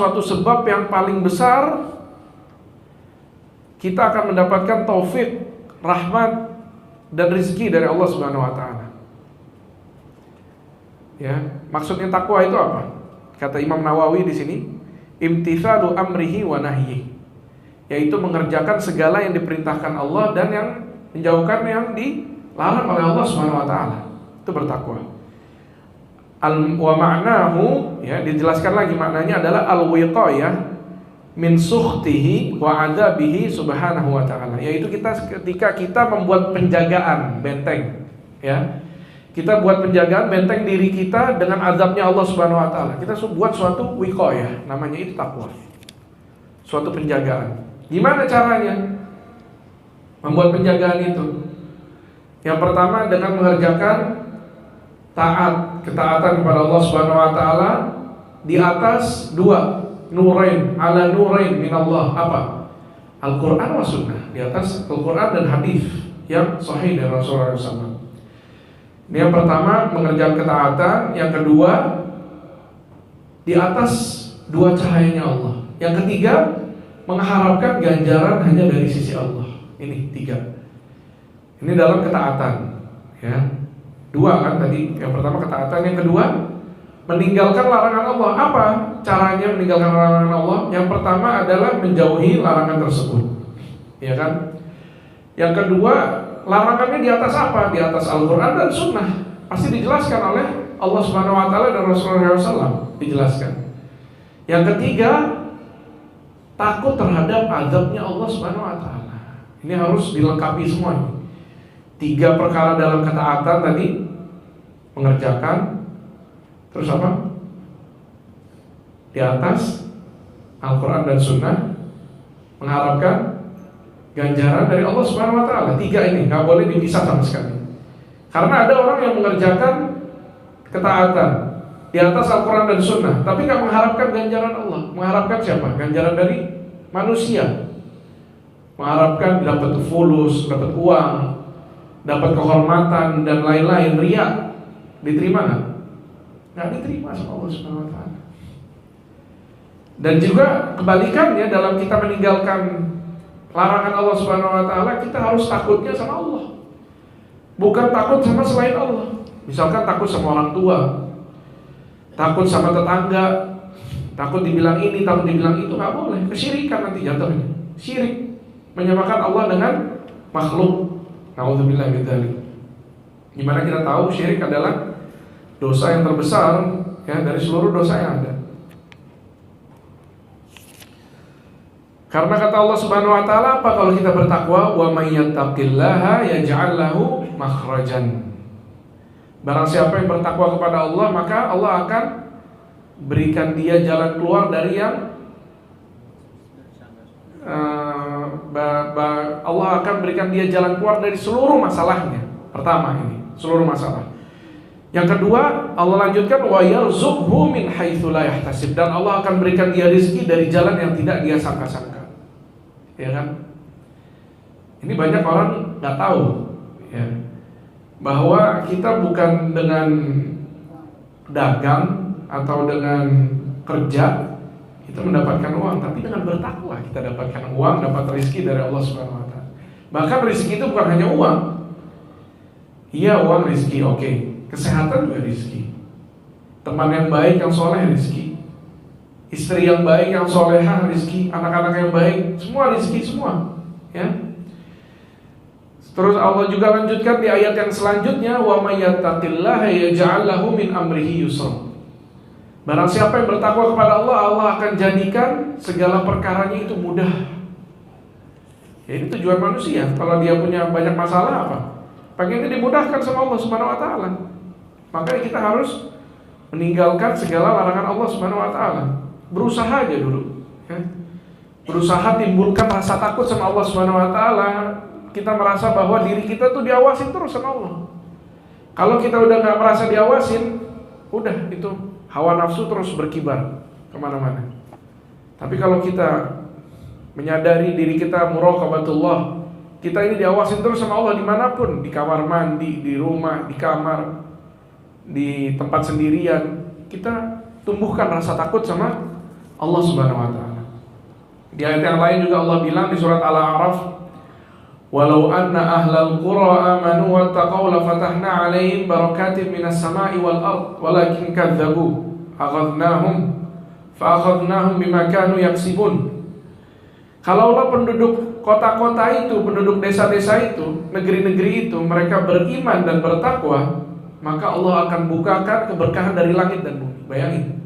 suatu sebab yang paling besar kita akan mendapatkan taufik, rahmat dan rizki dari Allah Subhanahu wa taala. Ya, maksudnya takwa itu apa? Kata Imam Nawawi di sini, imtithalu amrihi wa nahyi, yaitu mengerjakan segala yang diperintahkan Allah dan yang menjauhkan yang dilarang oleh Allah Subhanahu wa taala. Itu bertakwa. Wa ma'nahu, ya, dijelaskan lagi maknanya adalah al-wiqayah min sukhtihi wa adzabihi subhanahu wa ta'ala, yaitu ketika kita membuat penjagaan benteng, ya. Kita buat penjagaan benteng diri kita dengan azabnya Allah Subhanahu wa taala. Kita buat suatu wiqayah, namanya itu takwa. Suatu penjagaan. Gimana caranya membuat penjagaan itu? Yang pertama dengan mengerjakan ketaatan kepada Allah Subhanahu wa taala di atas dua nurain, ala nurain min Allah. Apa? Al-Qur'an wa sunnah, di atas Al-Qur'an dan hadis yang sahih dari Rasulullah SAW. Ini yang pertama, mengerjakan ketaatan. Yang kedua, di atas dua cahayanya Allah. Yang ketiga, mengharapkan ganjaran hanya dari sisi Allah. Ini tiga. Ini dalam ketaatan, ya. Dua kan tadi. Yang pertama ketaatan, yang kedua meninggalkan larangan Allah. Apa caranya meninggalkan larangan Allah? Yang pertama adalah menjauhi larangan tersebut, ya kan? Yang kedua, larangannya di atas apa? Di atas Al-Quran dan Sunnah. Pasti dijelaskan oleh Allah Subhanahu wa taala dan Rasulullah SAW, dijelaskan. Yang ketiga, takut terhadap azabnya Allah Subhanahu wa taala. Ini harus dilengkapi semua ini. Tiga perkara dalam ketaatan tadi, mengerjakan, terus apa? Di atas Al-Quran dan Sunnah, mengharapkan ganjaran dari Allah Subhanahu wa taala. Tiga ini nggak boleh dipisah sama sekali. Karena ada orang yang mengerjakan ketaatan di atas Al-Quran dan Sunnah, tapi nggak mengharapkan ganjaran Allah. Mengharapkan siapa? Ganjaran dari manusia. Mengharapkan dapat fulus, dapat uang, dapat kehormatan dan lain-lain. Riya diterima nggak? Nggak diterima sama Allah Subhanahu wa taala. Dan juga kebalikannya, dalam kita meninggalkan larangan Allah Subhanahu wa taala, kita harus takutnya sama Allah. Bukan takut sama selain Allah. Misalkan takut sama orang tua, takut sama tetangga, takut dibilang ini, takut dibilang itu, nggak boleh. Kesyirikan nanti jatuhnya. Syirik, menyamakan Allah dengan makhluk. Nauzubillah min dzalik. Gimana kita tahu syirik adalah dosa yang terbesar, ya, dari seluruh dosa yang ada. Karena kata Allah Subhanahu wa taala, apa kalau kita bertakwa? Wa may yattaqillaha yaj'al lahu makhrajan. Barang siapa yang bertakwa kepada Allah, maka Allah akan berikan dia jalan keluar dari yang Allah akan berikan dia jalan keluar dari seluruh masalahnya. Pertama ini, seluruh masalah. Yang kedua, Allah lanjutkan wa yarzuqhu min haitsu la yahtasib, dan Allah akan berikan dia rezeki dari jalan yang tidak dia sangka-sangka. Ya kan? Ini banyak orang nggak tahu, ya, bahwa kita bukan dengan dagang atau dengan kerja kita mendapatkan uang, tapi dengan bertakwa kita dapatkan uang, dapat rezeki dari Allah Subhanahu wa taala. Bahkan rezeki itu bukan hanya uang. Iya, uang rezeki, oke. Kesehatan juga rezeki. Teman yang baik, yang soleh, rezeki. Istri yang baik, yang solehah, rezeki. Anak-anak yang baik, semua rezeki semua, ya. Terus Allah juga lanjutkan di ayat yang selanjutnya, wa may yattaqillaha yaj'al lahu min amrihi yusra. Barang siapa yang bertakwa kepada Allah, Allah akan jadikan segala perkaranya itu mudah. Ya, ini tujuan manusia. Kalau dia punya banyak masalah, apa? Pengennya dimudahkan sama Allah Subhanahu wa taala. Makanya kita harus meninggalkan segala larangan Allah Subhanahu wa taala. Berusaha aja dulu, ya. Berusaha timbulkan rasa takut sama Allah Subhanahu wa taala. Kita merasa bahwa diri kita tuh diawasin terus sama Allah. Kalau kita udah nggak merasa diawasin, udah itu hawa nafsu terus berkibar kemana-mana. Tapi kalau kita menyadari diri kita muraqabatullah, kita ini diawasin terus sama Allah dimanapun, di kamar mandi, di rumah, di kamar, di tempat sendirian, kita tumbuhkan rasa takut sama Allah Subhanahu wa taala. Di ayat yang lain juga Allah bilang di surat Al-A'raf, "Walau anna ahlal qura amanu wattaqaw lafatahna 'alaihim barakatin minas sama'i wal ard walakin kadzdzabu fa'akhadnahum bima kanu yaksibun." Kalaulah penduduk kota-kota itu, penduduk desa-desa itu, negeri-negeri itu mereka beriman dan bertakwa, maka Allah akan bukakan keberkahan dari langit dan bumi. Bayangin,